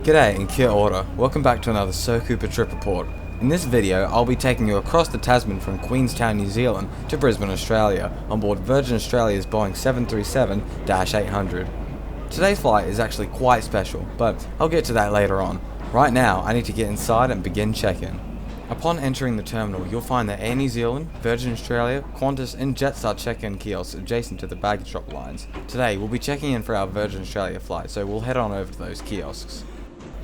G'day and kia ora, welcome back to another So Cooper Trip Report. In this video, I'll be taking you across the Tasman from Queenstown, New Zealand to Brisbane, Australia, on board Virgin Australia's Boeing 737-800. Today's flight is actually quite special, but I'll get to that later on. Right now, I need to get inside and begin check-in. Upon entering the terminal, you'll find the Air New Zealand, Virgin Australia, Qantas and Jetstar check-in kiosks adjacent to the baggage drop lines. Today, we'll be checking in for our Virgin Australia flight, so we'll head on over to those kiosks.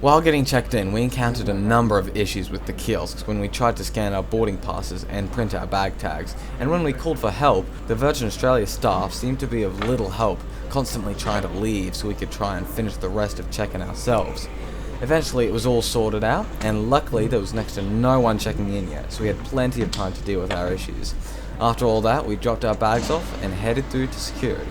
While getting checked in, we encountered a number of issues with the kiosks when we tried to scan our boarding passes and print our bag tags, and when we called for help, the Virgin Australia staff seemed to be of little help, constantly trying to leave so we could try and finish the rest of check-in ourselves. Eventually it was all sorted out, and luckily there was next to no one checking in yet, so we had plenty of time to deal with our issues. After all that, we dropped our bags off and headed through to security.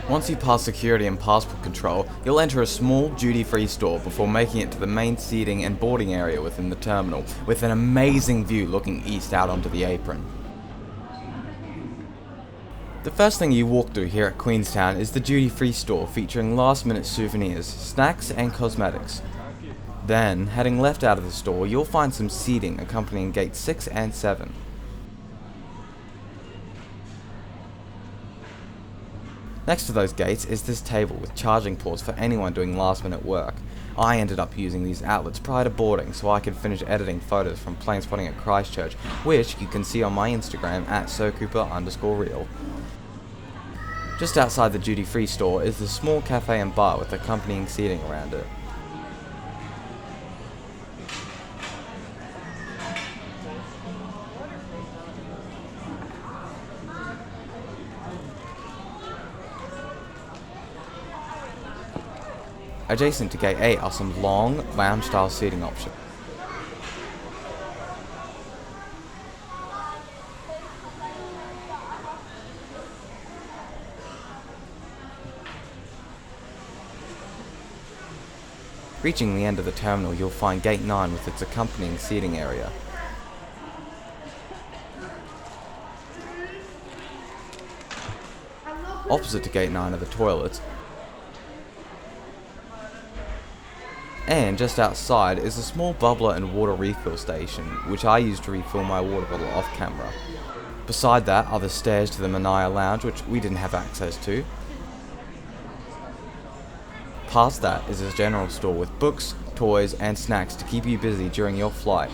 Once you pass security and passport control, you'll enter a small duty-free store before making it to the main seating and boarding area within the terminal, with an amazing view looking east out onto the apron. The first thing you walk through here at Queenstown is the duty-free store featuring last-minute souvenirs, snacks and cosmetics. Then, heading left out of the store, you'll find some seating accompanying gates 6 and 7. Next to those gates is this table with charging ports for anyone doing last minute work. I ended up using these outlets prior to boarding so I could finish editing photos from plane spotting at Christchurch, which you can see on my Instagram at SoCooper_real. Just outside the duty free store is the small cafe and bar with accompanying seating around it. Adjacent to Gate 8 are some long, lounge-style seating options. Reaching the end of the terminal, you'll find Gate 9 with its accompanying seating area. Opposite to Gate 9 are the toilets, and just outside is a small bubbler and water refill station, which I use to refill my water bottle off camera. Beside that are the stairs to the Mania Lounge, which we didn't have access to. Past that is a general store with books, toys and snacks to keep you busy during your flight.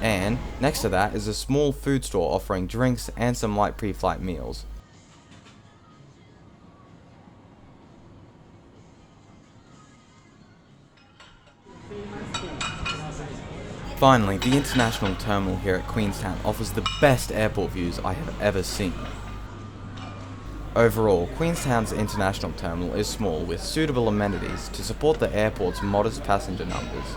And next to that is a small food store offering drinks and some light pre-flight meals. Finally, the international terminal here at Queenstown offers the best airport views I have ever seen. Overall, Queenstown's international terminal is small with suitable amenities to support the airport's modest passenger numbers.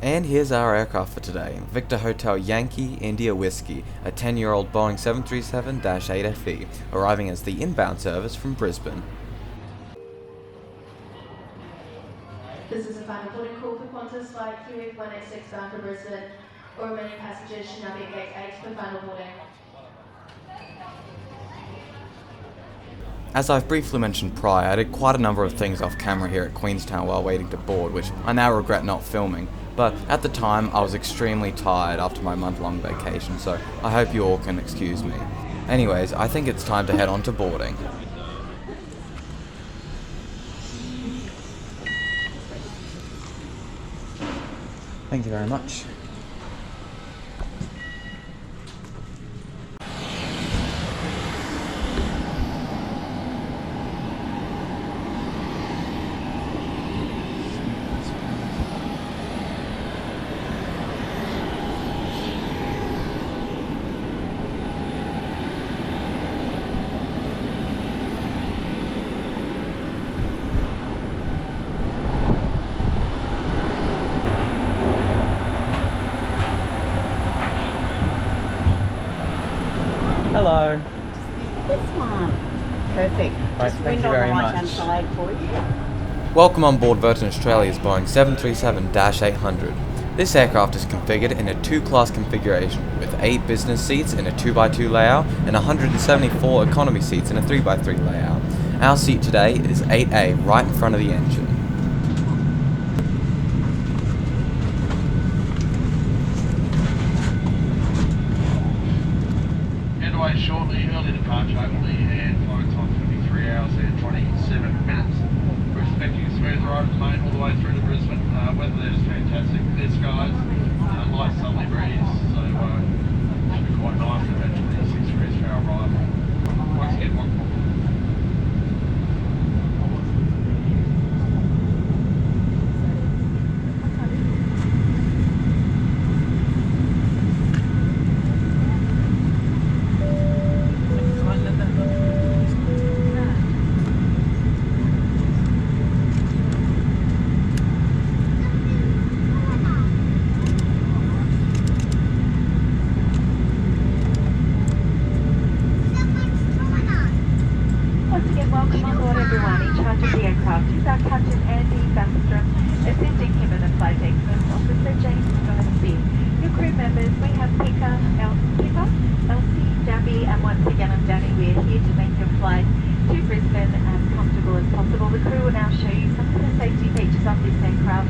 And here's our aircraft for today, Victor Hotel Yankee India Whiskey, a 10-year-old Boeing 737-8FE, arriving as the inbound service from Brisbane. This is a final boarding call for Qantas flight QF186 bound for Brisbane. All remaining passengers should now be at gate 8 for final boarding. As I've briefly mentioned prior, I did quite a number of things off camera here at Queenstown while waiting to board, which I now regret not filming, but at the time I was extremely tired after my month-long vacation, so I hope you all can excuse me. Anyways, I think it's time to head on to boarding. Thank you very much. Hello. This one. Perfect. Right, Just thank wind you on very the right-hand much. side for you. Welcome on board Virgin Australia's Boeing 737-800. This aircraft is configured in a 2-class configuration with 8 business seats in a 2x2 layout and 174 economy seats in a 3x3 layout. Our seat today is 8A, right in front of the engine. Getaway shortly, early departure only, and flight time 23 hours and 27 minutes. We're expecting a smooth ride at the moment all the way through to Brisbane. Weather there is fantastic, clear skies, light southerly breeze, so should be quite nice at about 26 degrees for our arrival. Once again, welcome on board everyone. In charge of the aircraft is our Captain Andy Backstrom, assisting him in the flight deck first officer James Gillespie. Your crew members, we have Pippa, Elsie, Gabby, and once again I'm Danny. We're here to make your flight to Brisbane as comfortable as possible. The crew will now show you some of the safety features of this aircraft.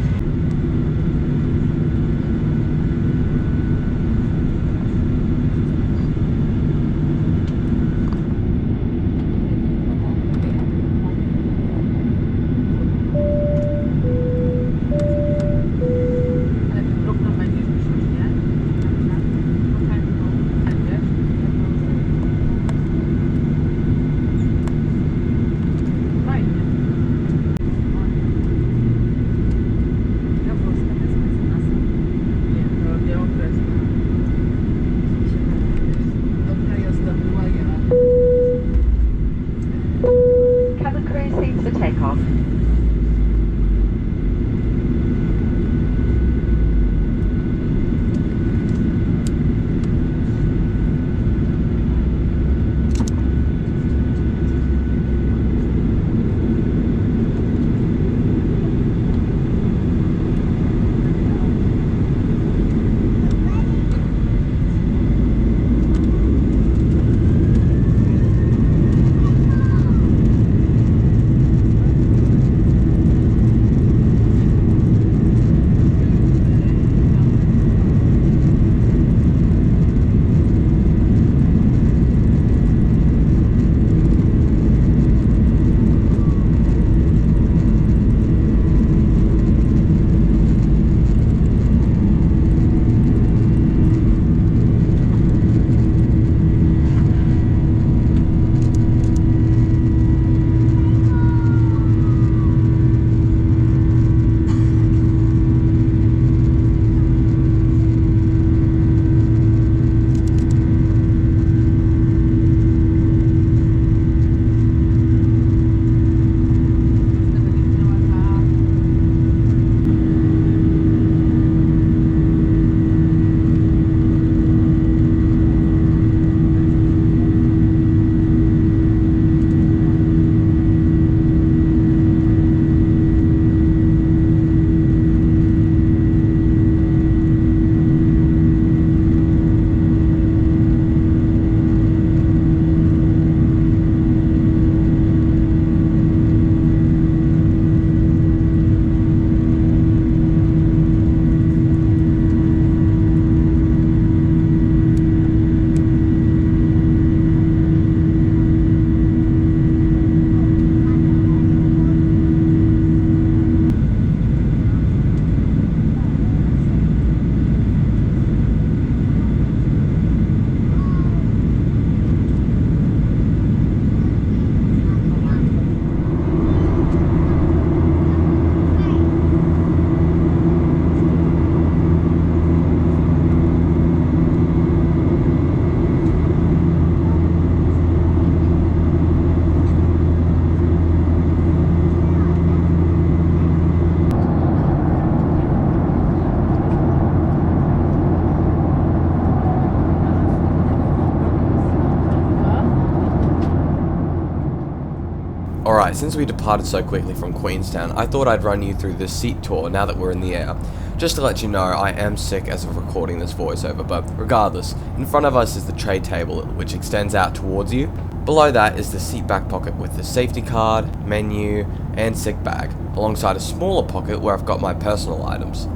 Alright, since we departed so quickly from Queenstown, I thought I'd run you through this seat tour now that we're in the air. Just to let you know, I am sick as of recording this voiceover, but regardless, in front of us is the tray table, which extends out towards you. Below that is the seat back pocket with the safety card, menu, and sick bag, alongside a smaller pocket where I've got my personal items.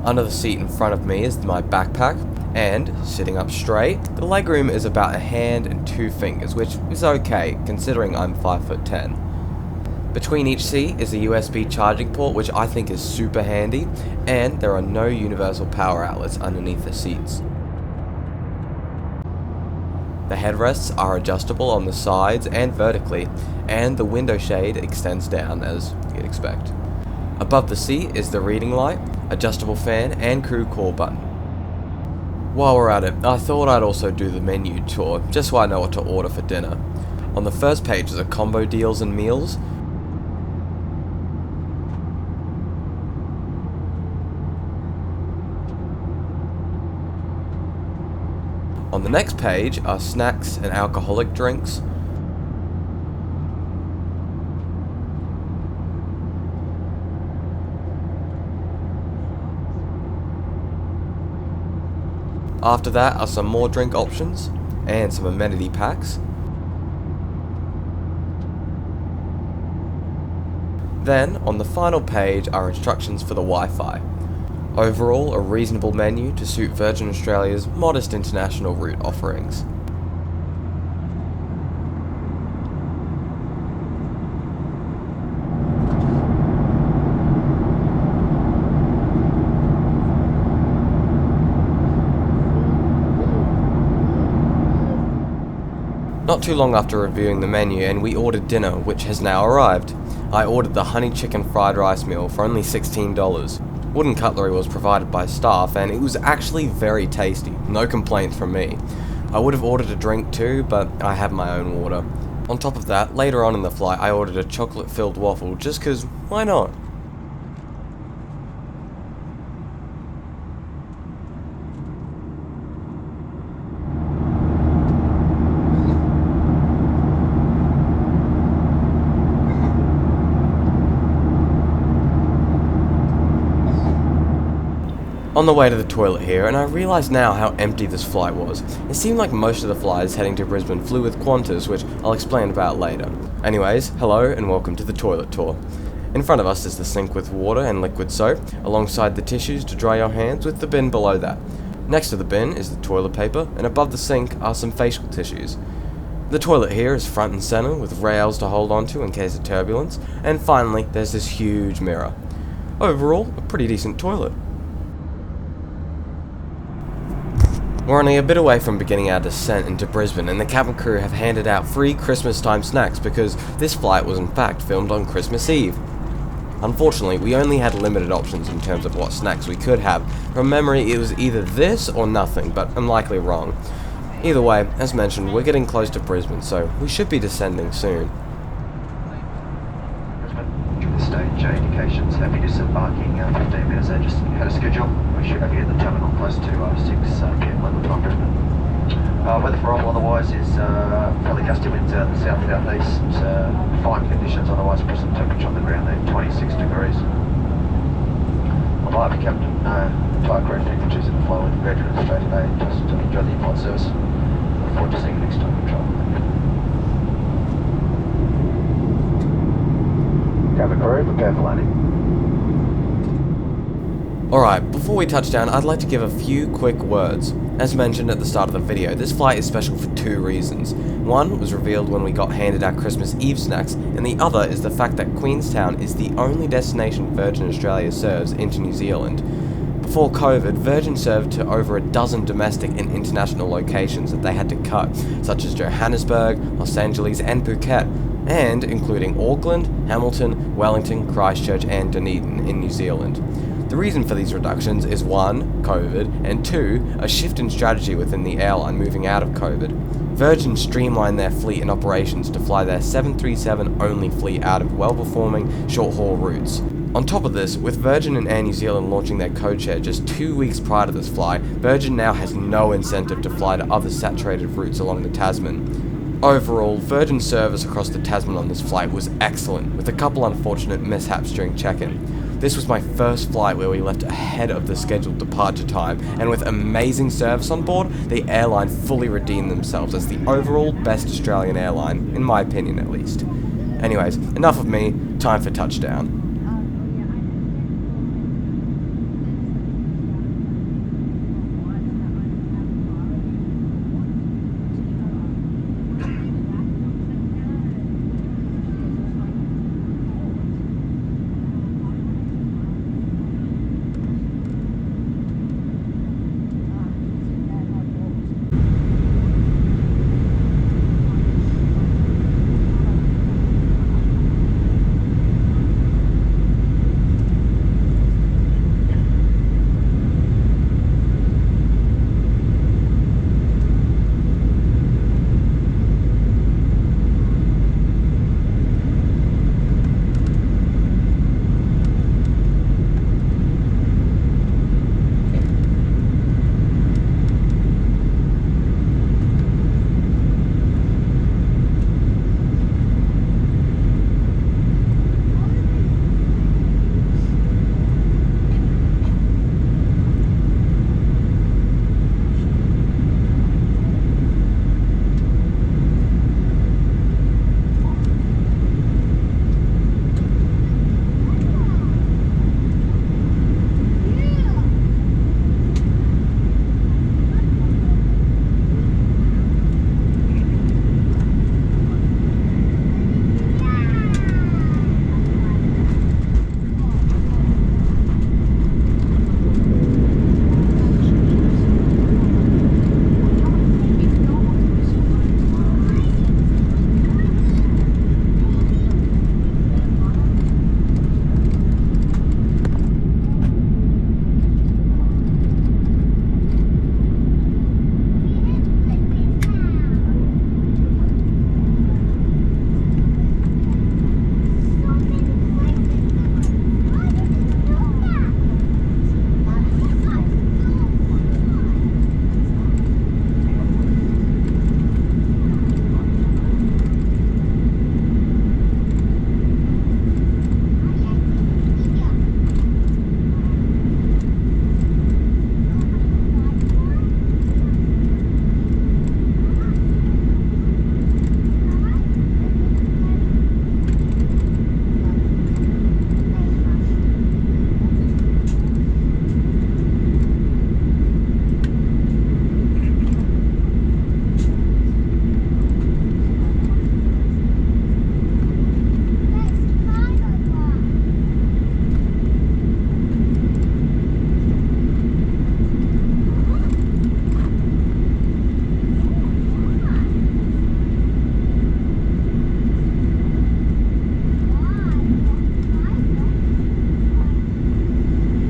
Under the seat in front of me is my backpack, and, sitting up straight, the legroom is about a hand and 2 fingers, which is okay, considering I'm 5'10". Between each seat is a USB charging port, which I think is super handy, and there are no universal power outlets underneath the seats. The headrests are adjustable on the sides and vertically, and the window shade extends down as you'd expect. Above the seat is the reading light, adjustable fan, and crew call button. While we're at it, I thought I'd also do the menu tour, just so I know what to order for dinner. On the first page is a combo deals and meals. On the next page are snacks and alcoholic drinks. After that are some more drink options and some amenity packs. Then, on the final page are instructions for the Wi-Fi. Overall, a reasonable menu to suit Virgin Australia's modest international route offerings. Not too long after reviewing the menu, and we ordered dinner, which has now arrived. I ordered the honey chicken fried rice meal for only $16. Wooden cutlery was provided by staff, and it was actually very tasty. No complaints from me. I would have ordered a drink too, but I have my own water. On top of that, later on in the flight, I ordered a chocolate-filled waffle just 'cause why not? On the way to the toilet here, and I realise now how empty this flight was. It seemed like most of the flights heading to Brisbane flew with Qantas, which I'll explain about later. Anyways, hello and welcome to the toilet tour. In front of us is the sink with water and liquid soap, alongside the tissues to dry your hands with the bin below that. Next to the bin is the toilet paper, and above the sink are some facial tissues. The toilet here is front and centre with rails to hold onto in case of turbulence, and finally there's this huge mirror. Overall, a pretty decent toilet. We're only a bit away from beginning our descent into Brisbane, and the cabin crew have handed out free Christmas time snacks because this flight was in fact filmed on Christmas Eve. Unfortunately, we only had limited options in terms of what snacks we could have. From memory, it was either this or nothing, but I'm likely wrong. Either way, as mentioned, we're getting close to Brisbane, so we should be descending soon. Stage indications, heavy disembarking 15 minutes there, just ahead of schedule. We should be at the terminal close to 6 p.m. local time Brisbane. Weather for all otherwise is fairly gusty winds out in the south-southeast. Fine conditions, otherwise present temperature on the ground there, 26 degrees. I'd like to Captain entire crew dignitaries in the flow with Virgin Australia today. Just enjoy the in-flight service. Look forward to seeing you next time on travel. Cabin crew, prepare for landing. Alright, before we touch down, I'd like to give a few quick words. As mentioned at the start of the video, this flight is special for 2 reasons. One was revealed when we got handed our Christmas Eve snacks, and the other is the fact that Queenstown is the only destination Virgin Australia serves into New Zealand. Before COVID, Virgin served to over a dozen domestic and international locations that they had to cut, such as Johannesburg, Los Angeles, and Phuket, and including Auckland, Hamilton, Wellington, Christchurch, and Dunedin in New Zealand. The reason for these reductions is 1, COVID, and 2, a shift in strategy within the airline moving out of COVID. Virgin streamlined their fleet and operations to fly their 737 only fleet out of well-performing short-haul routes. On top of this, with Virgin and Air New Zealand launching their codeshare just 2 weeks prior to this flight, Virgin now has no incentive to fly to other saturated routes along the Tasman. Overall, Virgin service across the Tasman on this flight was excellent, with a couple unfortunate mishaps during check-in. This was my first flight where we left ahead of the scheduled departure time, and with amazing service on board, the airline fully redeemed themselves as the overall best Australian airline, in my opinion at least. Anyways, enough of me, time for touchdown.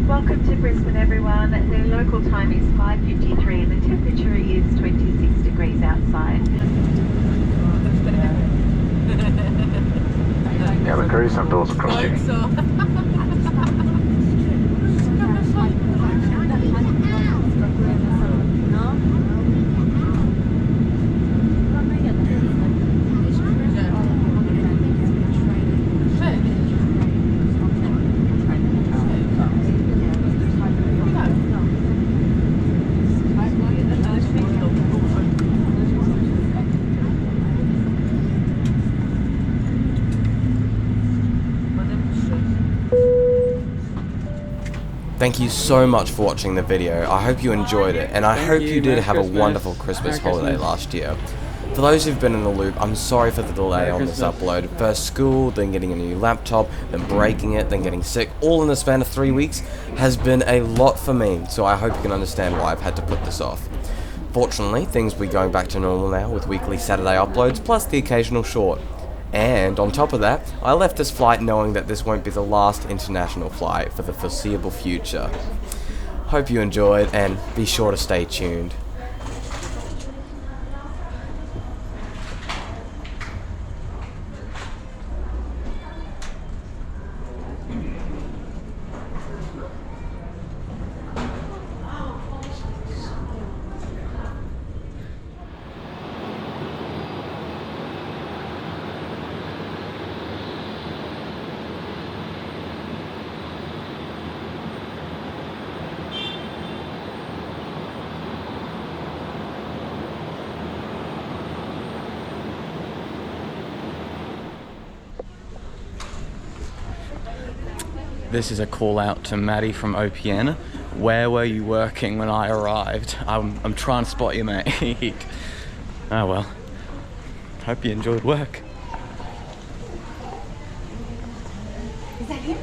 Welcome to Brisbane, everyone. The local time is 5:53 and the temperature is 26 degrees outside. Yeah, the cruise some doors across you. Thank you so much for watching the video. I hope you enjoyed it, and I hope you did have a wonderful Christmas holiday last year. For those who've been in the loop, I'm sorry for the delay on this upload. First school, then getting a new laptop, then breaking it, then getting sick, all in the span of 3 weeks has been a lot for me, so I hope you can understand why I've had to put this off. Fortunately, things will be going back to normal now with weekly Saturday uploads plus the occasional short. And on top of that, I left this flight knowing that this won't be the last international flight for the foreseeable future. Hope you enjoyed, and be sure to stay tuned. This is a call out to Maddie from OPN. Where were you working when I arrived? I'm trying to spot you, mate. Oh well. Hope you enjoyed work. Is that him?